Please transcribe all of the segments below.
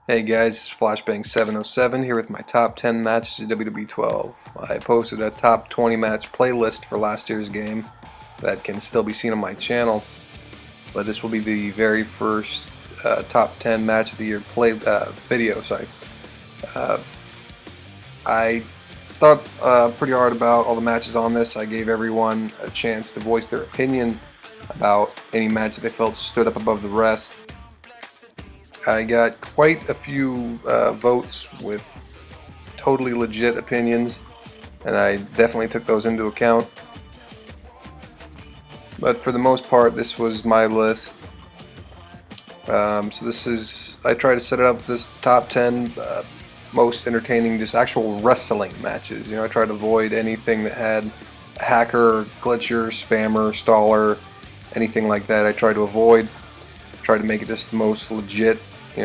Hey guys, it's Flashbang707 here with my top 10 matches of WWE 12. I posted a top 20 match playlist for last year's game that can still be seen on my channel, but this will be the very first top 10 match of the year video. I thought pretty hard about all the matches on this. I gave everyone a chance to voice their opinion about any match that they felt stood up above the rest. I got quite a few votes with totally legit opinions, and I definitely took those into account. But for the most part, this was my list. I tried to set it up this top 10 most entertaining, just actual wrestling matches. I tried to avoid anything that had a hacker, glitcher, spammer, staller, anything like that. I tried to avoid. Tried to make it just the most legit,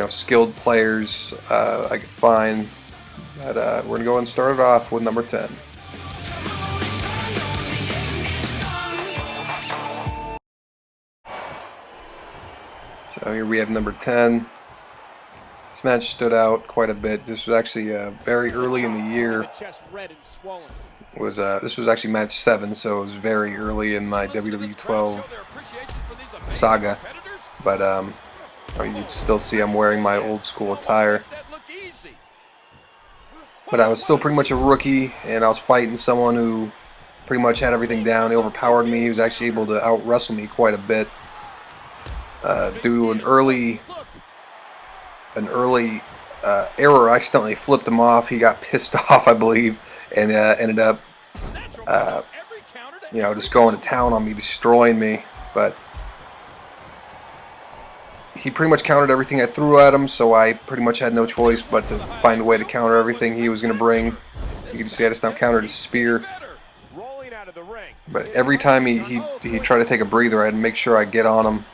skilled players I could find. But we're gonna go and start it off with number 10. So here we have number 10. This match stood out quite a bit. This was actually very early in the year. This was actually match 7, so it was very early in my WWE 12 saga. But you'd still see I'm wearing my old school attire. But I was still pretty much a rookie, and I was fighting someone who pretty much had everything down. He overpowered me. He was actually able to out-wrestle me quite a bit. Due to an early error, I accidentally flipped him off. He got pissed off, I believe, and ended up just going to town on me, destroying me. But he pretty much countered everything I threw at him, so I pretty much had no choice but to find a way to counter everything he was going to bring. You can see I just now countered his spear. But every time he tried to take a breather, I had to make sure I get on him.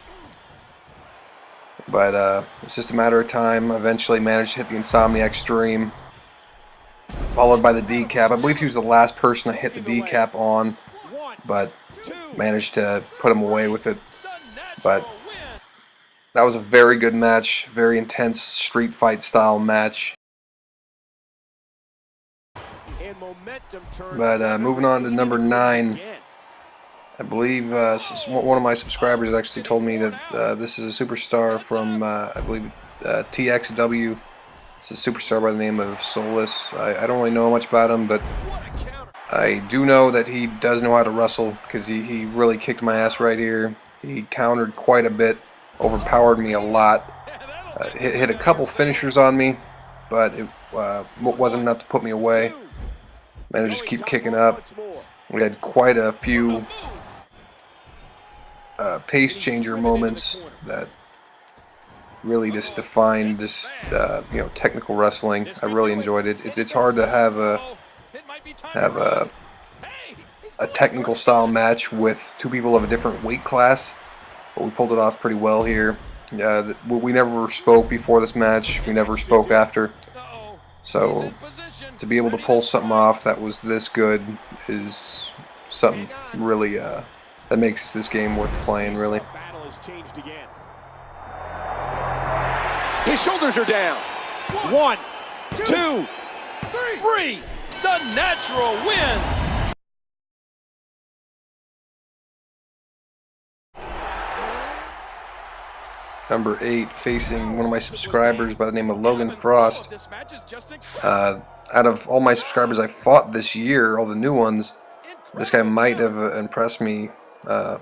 But it's just a matter of time. I eventually managed to hit the Insomniac Stream, followed by the decap. I believe he was the last person I hit the decap on, but managed to put him away with it. But that was a very good match, very intense street fight style match. But moving on to number 9, I believe one of my subscribers actually told me that this is a superstar from, I believe, TXW. It's a superstar by the name of Solas. I don't really know much about him, but I do know that he does know how to wrestle, because he really kicked my ass right here. He countered quite a bit, overpowered me a lot, hit a couple finishers on me, but it wasn't enough to put me away. Managed to keep kicking up. We had quite a few pace changer moments that really just defined this technical wrestling. I really enjoyed it. It's hard to have a technical style match with two people of a different weight class, but we pulled it off pretty well here. We never spoke before this match. We never spoke after. So to be able to pull something off that was this good is something really that makes this game worth playing, really. His shoulders are down. 1, 2, 3. The natural win. Number 8, facing one of my subscribers by the name of Logan Frost. Out of all my subscribers I fought this year, all the new ones, this guy might have impressed me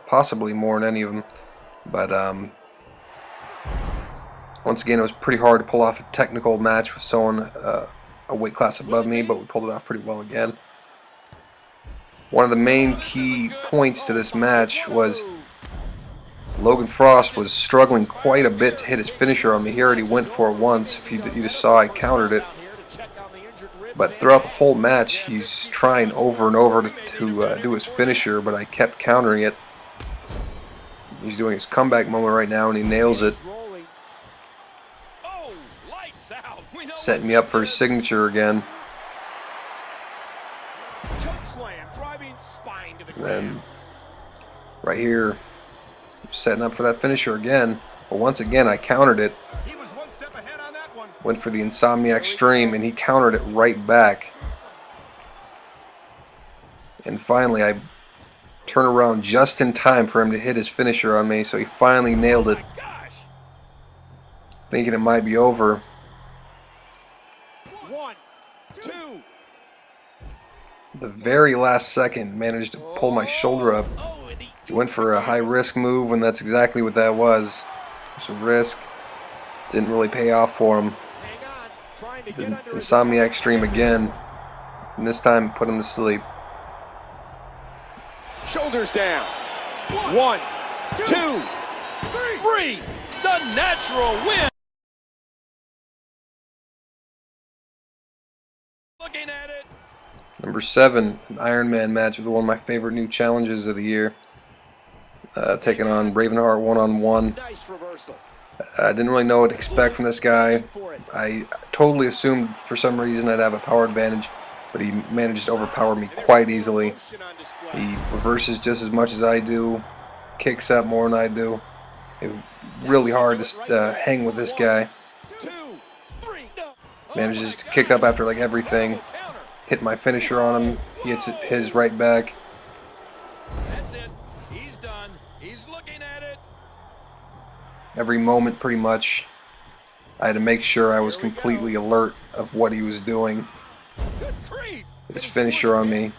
possibly more than any of them. But once again, it was pretty hard to pull off a technical match with someone a weight class above me, but we pulled it off pretty well again. One of the main key points to this match was Logan Frost was struggling quite a bit to hit his finisher on me. He already went for it once. If you just saw, I countered it. But throughout the whole match, he's trying over and over to do his finisher, but I kept countering it. He's doing his comeback moment right now, and he nails it. Setting me up for his signature again. And then right here, setting up for that finisher again. But once again, I countered it. went for the Insomniac Stream, and he countered it right back. And finally, I turned around just in time for him to hit his finisher on me, so he finally nailed it. Thinking it might be over. 1, 2. The very last second, managed to pull my shoulder up. He went for a high-risk move, and that's exactly what that was. It was a risk. Didn't really pay off for him. The Insomniac Stream again, and this time put him to sleep. Shoulders down. 1, 2, 3. The natural win. Looking at it. Number 7, an Iron Man match with one of my favorite new challenges of the year. Taking on Ravenheart one-on-one. Nice reversal. I didn't really know what to expect from this guy. I totally assumed for some reason I'd have a power advantage, but he managed to overpower me quite easily. He reverses just as much as I do, kicks up more than I do. It was really hard to hang with this guy. Manages to kick up after like everything. Hit my finisher on him. He hits his right back. That's it. He's done. He's looking at it. Every moment, pretty much, I had to make sure I was completely alert of what he was doing. Good grief. His finisher on me.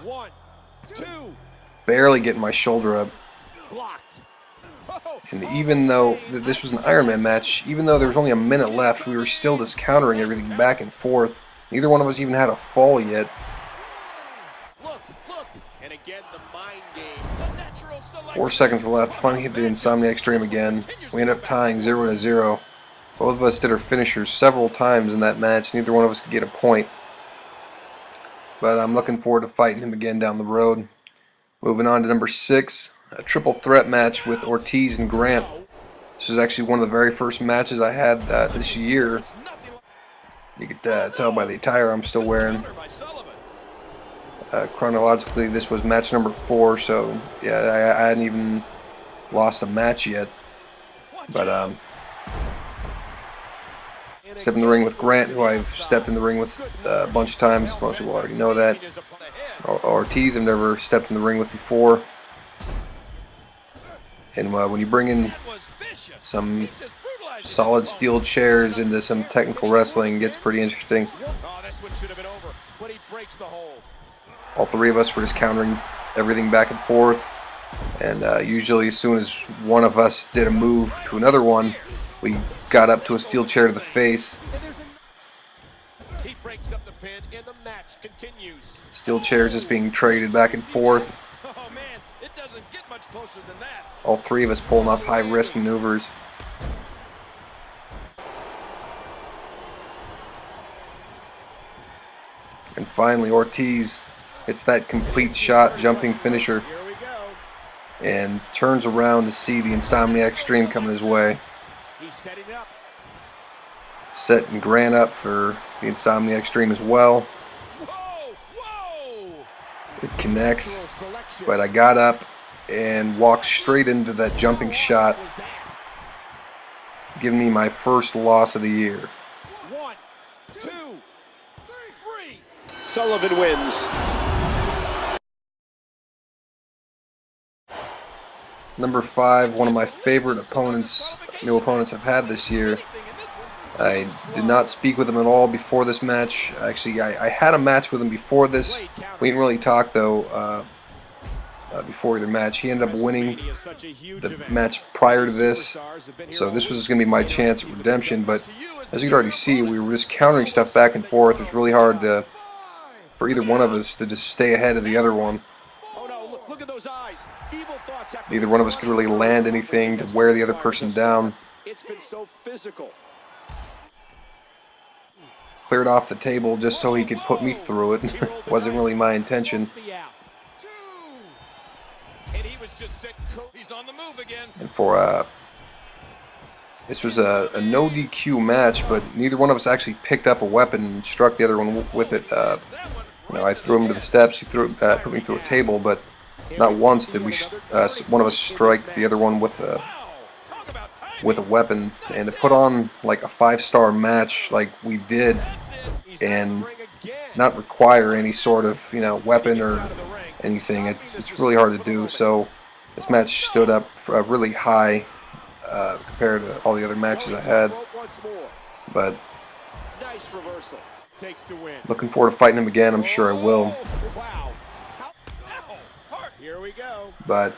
1, 2. Barely getting my shoulder up. Blocked. And even though this was an Iron Man match, even though there was only a minute left, we were still just countering everything back and forth. Neither one of us even had a fall yet. Look. And again, the mind game. The natural selection. 4 seconds left. Finally hit the Insomniac Stream again. We ended up tying 0-0. Both of us did our finishers several times in that match. Neither one of us could get a point. But I'm looking forward to fighting him again down the road. Moving on to number 6, a triple threat match with Ortiz and Grant. This was actually one of the very first matches I had this year. You could tell by the attire I'm still wearing. Chronologically, this was match number 4, so yeah, I hadn't even lost a match yet. But stepped in the ring with Grant, who I've stepped in the ring with a bunch of times. Most people already know that. Ortiz, I've never stepped in the ring with before. And when you bring in some solid steel chairs into some technical wrestling, it gets pretty interesting. Oh, this one should have been over, but he breaks the hold. All 3 of us were just countering everything back and forth. And usually as soon as one of us did a move to another one, we got up to a steel chair to the face. He breaks up the pin and the match continues. Steel chairs just being traded back and forth. Oh man, it doesn't get much closer than that. All 3 of us pulling off high-risk maneuvers. And finally, Ortiz hits that complete shot, jumping finisher, Here we go. and turns around to see the Insomniac Stream coming his way. He's setting up. Setting Grant up for the Insomniac Stream as well. Whoa! It connects, but I got up and walked straight into that jumping shot, giving me my first loss of the year. 1, 2, 3. Sullivan wins. Number 5, one of my favorite opponents, new opponents I've had this year. I did not speak with him at all before this match. Actually, I had a match with him before this. We didn't really talk, though, before either match. He ended up winning the match prior to this, so this was going to be my chance at redemption. But as you can already see, we were just countering stuff back and forth. It was really hard for either one of us to just stay ahead of the other one. Look at those eyes. Evil thoughts have to Neither one of us could really land anything to wear the other person down. It's been so physical. Cleared off the table just so he could put me through it. Wasn't really my intention. And he was just He's on the move again. And for this was a no DQ match, but neither one of us actually picked up a weapon and struck the other one with it. I threw him to the steps. He put me through a table, but not once did one of us strike the other one with with a weapon, and to put on like a 5-star match like we did and not require any sort of, you know, weapon or anything, it's really hard to do. So this match stood up really high compared to all the other matches I had. But looking forward to fighting him again. I'm sure I will. But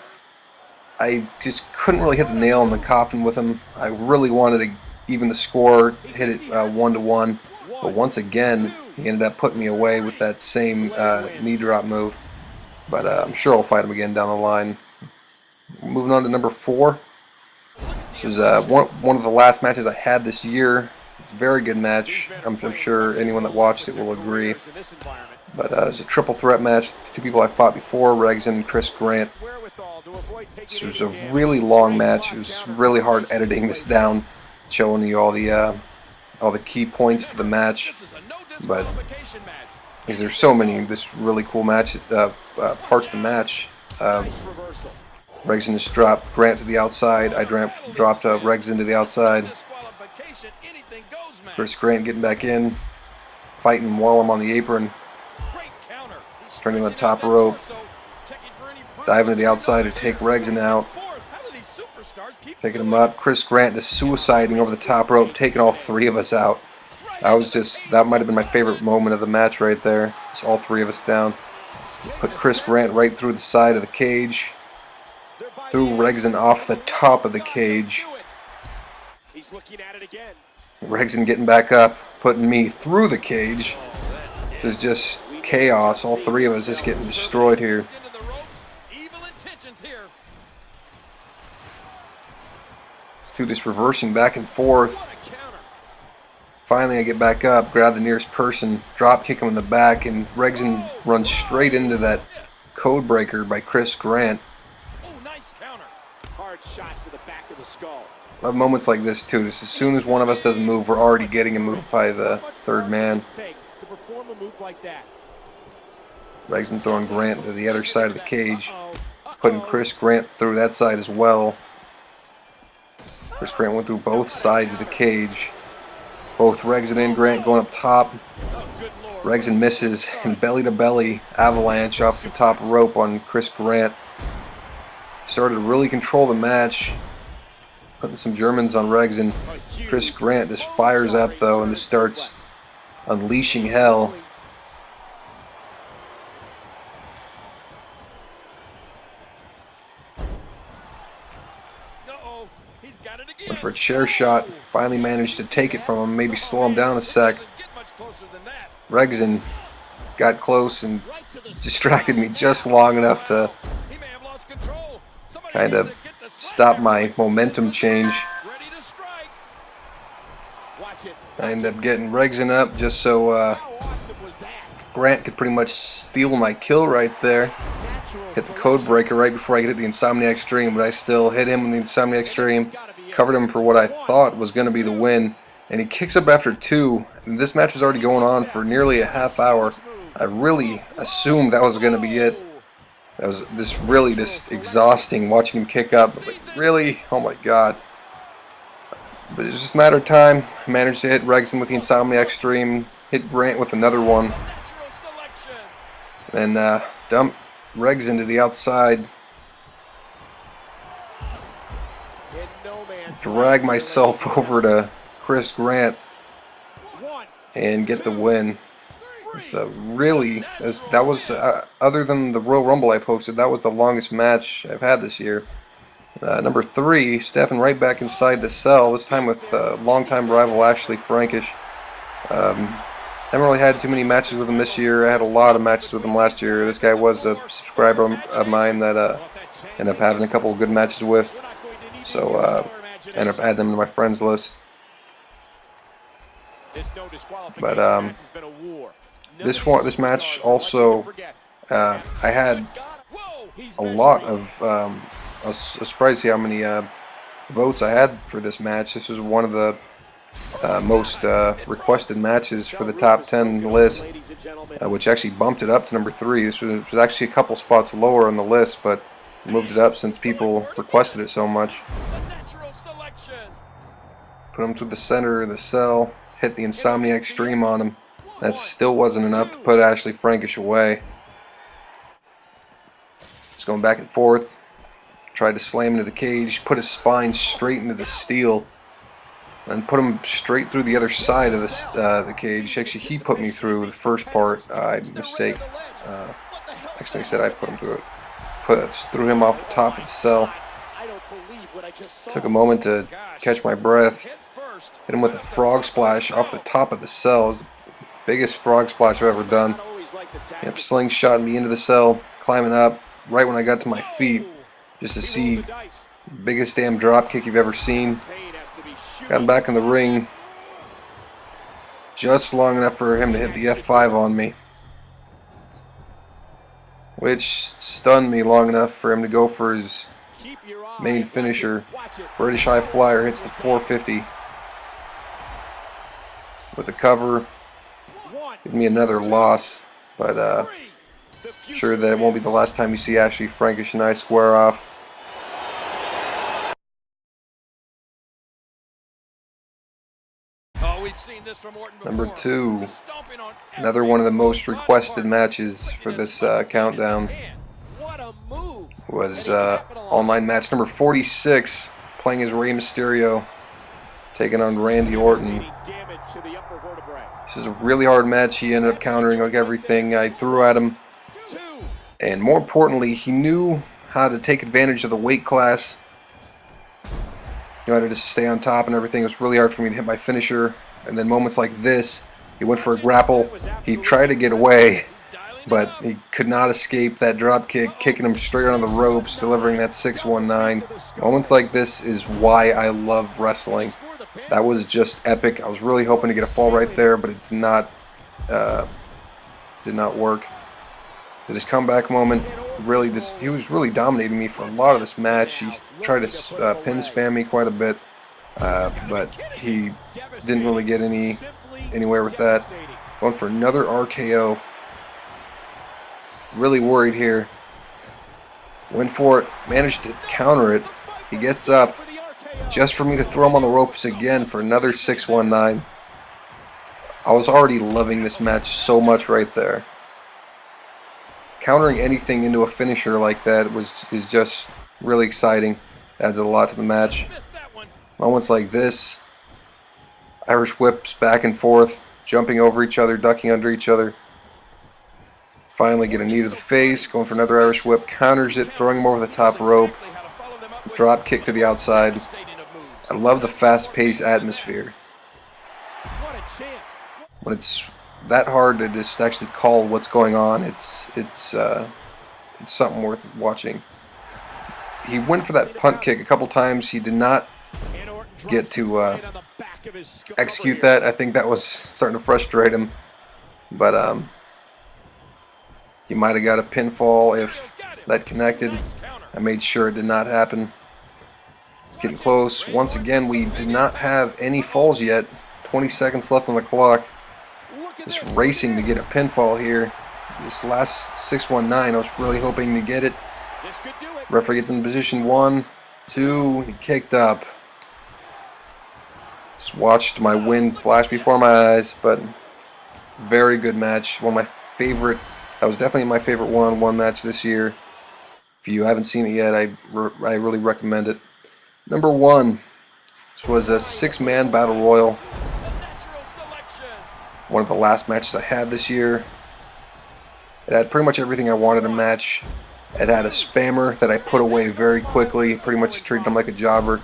I just couldn't really hit the nail in the coffin with him. I really wanted to even the score, hit it 1-1. But once again, he ended up putting me away with that same knee drop move. But I'm sure I'll fight him again down the line. Moving on to number 4. This was one of the last matches I had this year. It's a very good match. I'm sure anyone that watched it will agree. But it was a triple threat match. The 2 people I fought before, Regs and Chris Grant. This was a really long match. It was really hard editing this down, showing you all the key points to the match. But because there's so many this really cool match parts of the match. Regs just dropped Grant to the outside. I dropped Regs into the outside. Chris Grant getting back in, fighting while I'm on the apron. Turning on the top rope. Diving to the outside to take Regs out. Picking him up. Chris Grant just suiciding over the top rope, taking all 3 of us out. That might have been my favorite moment of the match right there. It's all 3 of us down. Put Chris Grant right through the side of the cage. Threw Regs off the top of the cage. Regs getting back up, putting me through the cage. It was just chaos. All 3 of us just getting destroyed here. These 2 just reversing back and forth. Finally, I get back up, grab the nearest person, drop kick him in the back, and Regs runs straight into that code breaker by Chris Grant. Hard shot to the back of the skull. I love moments like this too. Just as soon as one of us doesn't move, we're already getting a move by the 3rd man. Regs throwing Grant to the other side of the cage, putting Chris Grant through that side as well. Chris Grant went through both sides of the cage. Both Regs and Grant going up top. Regs misses, and belly to belly avalanche off the top rope on Chris Grant. Started to really control the match, putting some Germans on Regs, and Chris Grant just fires up though and just starts unleashing hell. Went for a chair shot, finally managed to take it from him, maybe slow him down a sec. Regs got close and distracted me just long enough to kind of stop my momentum change. I ended up getting Regs up just so Grant could pretty much steal my kill right there. Hit the code breaker right before I hit the Insomniac Dream, but I still hit him with the Insomniac Dream, covered him for what I thought was going to be the win, and he kicks up after 2. And this match was already going on for nearly a half hour. I really assumed that was going to be it. That was really exhausting watching him kick up. I was like, really? Oh my god. But it's just a matter of time. I managed to hit Regs with the Insomniac Stream, hit Grant with another one, and dump Regs into the outside. Drag myself over to Chris Grant and get the win. So really, that was other than the Royal Rumble I posted, that was the longest match I've had this year. Number 3, stepping right back inside the cell, this time with longtime rival Ashley Frankish. Haven't really had too many matches with him this year. I had a lot of matches with him last year. This guy was a subscriber of mine that ended up having a couple of good matches with. So ended up adding him to my friends list. But this match also, I had a lot of. I was surprised to see how many votes I had for this match. This was one of the most requested matches for the top 10 list, which actually bumped it up to number 3. This was actually a couple spots lower on the list, but moved it up since people requested it so much. Put him through the center of the cell. Hit the Insomniac Stream on him. That still wasn't enough to put Ashley Frankish away. Just going back and forth. Tried to slam into the cage. Put his spine straight into the steel. And put him straight through the other side of the cage. Actually, he put me through the first part. I mistake. Actually, I said I put him through it. Threw him off the top of the cell. Took a moment to catch my breath. Hit him with a frog splash off the top of the cell. It was the biggest frog splash I've ever done. He kept slingshotting me into the cell, climbing up right when I got to my feet, just to see the biggest damn drop kick you've ever seen. Got him back in the ring just long enough for him to hit the F5 on me, which stunned me long enough for him to go for his main finisher. British High Flyer hits the 450 with the cover. Give me another loss, but I'm sure that it won't be the last time you see Ashley Frankish and I square off. Number 2, another one of the most requested matches for this countdown was online match number 46, playing as Rey Mysterio, taking on Randy Orton. This is a really hard match. He ended up countering like everything I threw at him, and more importantly, he knew how to take advantage of the weight class. He knew how to just stay on top and everything. It was really hard for me to hit my finisher. And then moments like this, he went for a grapple. He tried to get away, but he could not escape that drop kick, kicking him straight on the ropes, delivering that 619. Moments like this is why I love wrestling. That was just epic. I was really hoping to get a fall right there, but it did not work. But his comeback moment, really, he was really dominating me for a lot of this match. He tried to pin spam me quite a bit. But he didn't really get anywhere with that. Going for another RKO. Really worried here. Went for it. Managed to counter it. He gets up just for me to throw him on the ropes again for another 619. I was already loving this match so much right there. Countering anything into a finisher like that is just really exciting. Adds a lot to the match. Moments like this, Irish whips back and forth, jumping over each other, ducking under each other. Finally get a knee to the face, going for another Irish whip, counters it, throwing him over the top rope, drop kick to the outside. I love the fast-paced atmosphere. When it's that hard to just actually call what's going on, it's something worth watching. He went for that punt kick a couple times. He did not get to execute that. I think that was starting to frustrate him, but he might have got a pinfall if that connected. I made sure it did not happen. Getting close. Once again, we did not have any falls yet. 20 seconds left on the clock. Just racing to get a pinfall here. This last 619, I was really hoping to get it. Referee gets in position 1, 2, he kicked up. Just watched my win flash before my eyes, but very good match. One of my favorite, that was definitely my favorite one-on-one match this year. If you haven't seen it yet, I really recommend it. Number 1, this was a 6-man battle royal. One of the last matches I had this year. It had pretty much everything I wanted in a match. It had a spammer that I put away very quickly, pretty much treated him like a jobber.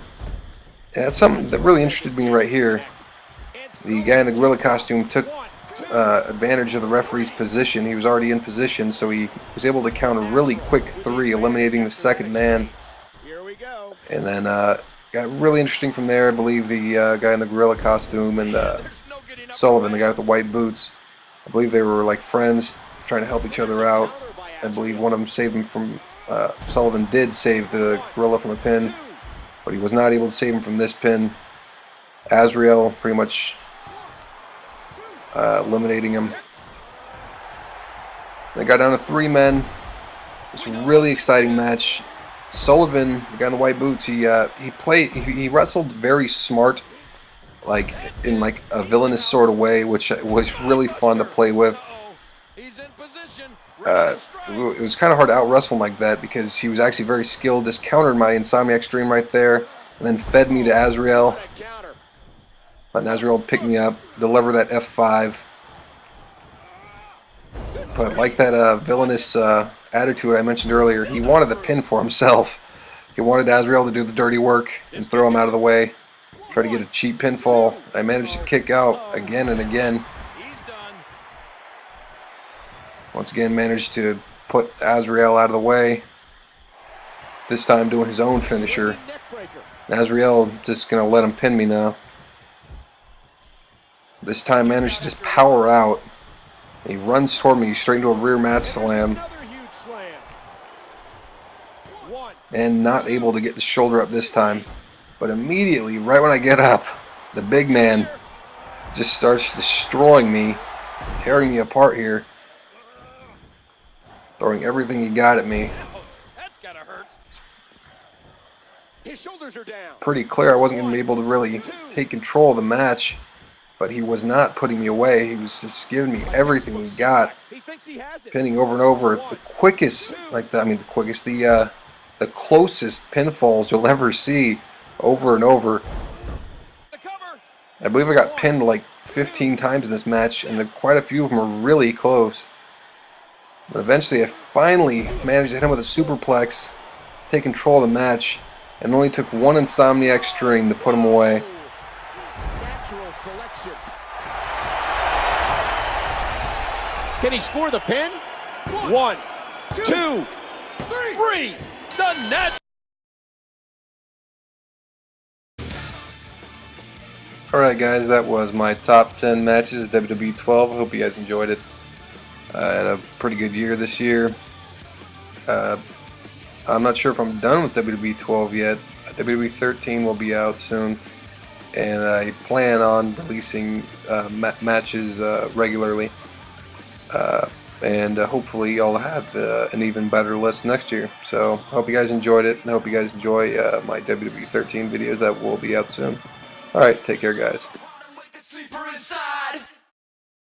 And that's something that really interested me right here. The guy in the gorilla costume took advantage of the referee's position. He was already in position, so he was able to count a really quick 3, eliminating the second man. And then got really interesting from there. I believe the guy in the gorilla costume and Sullivan, the guy with the white boots, I believe they were like friends, trying to help each other out. I believe one of them saved him from, Sullivan did save the gorilla from a pin, but he was not able to save him from this pin. Azrael pretty much eliminating him. They got down to 3 men. It's a really exciting match. Sullivan, the guy in the white boots, he wrestled very smart. like in like a villainous sort of way, which was really fun to play with. He's in position. It was kind of hard to out wrestle him like that because he was actually very skilled. Just countered my Insomniac Stream right there, and then fed me to Azrael. Letting Azrael pick me up, deliver that F5. But like that villainous attitude I mentioned earlier, he wanted the pin for himself. He wanted Azrael to do the dirty work and throw him out of the way. Try to get a cheap pinfall. I managed to kick out again and again. Once again managed to put Azrael out of the way. This time doing his own finisher. And Azrael just going to let him pin me now. This time managed to just power out. He runs toward me straight into a rear mat slam. And not able to get the shoulder up this time. But immediately, right when I get up, the big man just starts destroying me, tearing me apart here. Throwing everything he got at me. That's gotta hurt. His shoulders are down. Pretty clear I wasn't going to be able to really take control of the match. But he was not putting me away. He was just giving me everything he got. Pinning over and over. The quickest, the closest pinfalls you'll ever see over and over. I believe I got pinned like 15 times in this match, and quite a few of them were really close. But eventually I finally managed to hit him with a superplex, take control of the match, and only took one Insomniac String to put him away. Selection. Can he score the pin? 1, 2, 3. The net. Alright guys, that was my top 10 matches of WWE 12. I hope you guys enjoyed it. I had a pretty good year this year. I'm not sure if I'm done with WWE 12 yet. WWE 13 will be out soon. And I plan on releasing matches regularly. And hopefully I'll have an even better list next year. So I hope you guys enjoyed it, and I hope you guys enjoy my WWE 13 videos that will be out soon. Alright, take care guys.